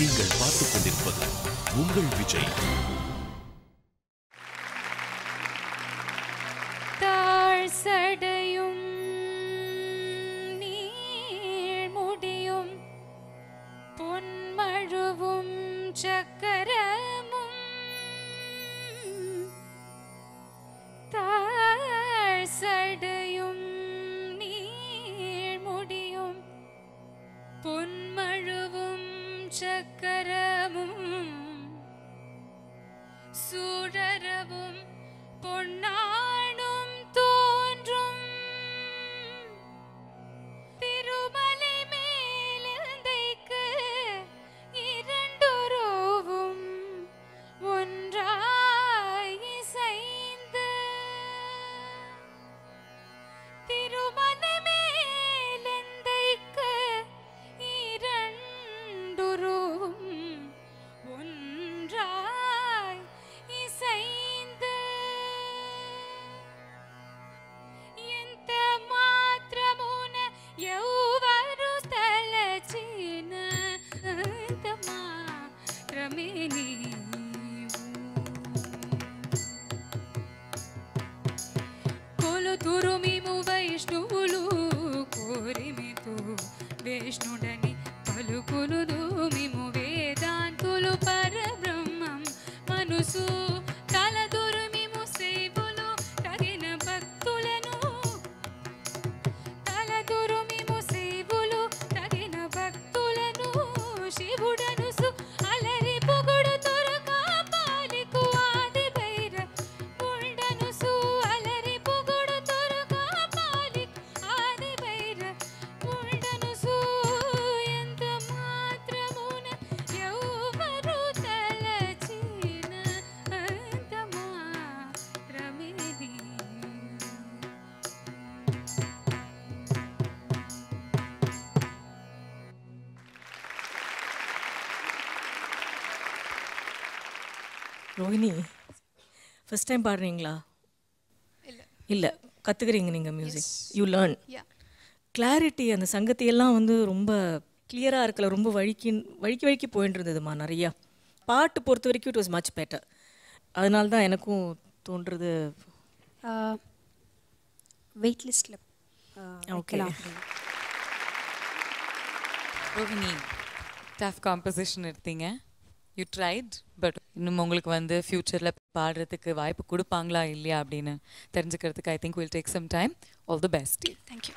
நீங்கள் பார்த்துக் கொண்டிருப்பது உங்கள் விஜய். சடையும் நீழ்முடியும் பொன்மழுவும் சக்கரமும் சடையும் நீழ்முடியும் பொன்மழுவும் சக்கரமும் சூழரவும் பொன்னாடும் தோன்றும் திருமலை மேலந்தைக்கு இரண்டொருவும் ஒன்றாய் இசைந்து திருமலை மேலந்தைக்கு இரண்டொருவும் ஒன்றாய் இசைந்து ఎంత మాత్రమున ఎవరు తలచిన అంత మాత్రమే నీవు కొలుతురు మేము వైష్ణవులు కోరిమితో విష్ణుడని పలుకులుదు మేము వేదాంతులు పరబ్రహ్మం మనసు తలదురు మేము సేవులు తగిన భక్తులను తలదురు మేము సేవులు తగిన భక్తులను శివుడను అలరి పొగుడు త్వరగా పాలికు ఆది భైర ఉండను అలరి పొగుడు త్వరగా పాలికు ఆది భైర ఉండను ఎంత మాత్రమున ఎవరు తలచిన అంత మాత్రమే ரோஹிணி, ஃபர்ஸ்ட் டைம் பாடுறீங்களா? இல்லை, கற்றுக்குறீங்க நீங்கள் மியூசிக், யூ லேர்ன். கிளாரிட்டி, அந்த சங்கத்தியெல்லாம் வந்து ரொம்ப கிளியராக இருக்கல, ரொம்ப வழுக்கி போயிட்டு இருந்ததுமா நிறையா. பாட்டு பொறுத்த வரைக்கும் இட் வாஸ் மச் பெட்டர். அதனால தான் எனக்கும் தோன்றுறது வெயிட் லிஸ்ட்டில் ஓகே. ரோஹிணி, டஃப் காம்போசிஷன் எடுத்தீங்க, யூ ட்ரைட். பட் இன்னும் உங்களுக்கு வந்து ஃப்யூச்சரில் பாடுறதுக்கு வாய்ப்பு கொடுப்பாங்களா இல்லையா அப்படின்னு தெரிஞ்சுக்கிறதுக்கு I think will take some time. All the best. Thank you.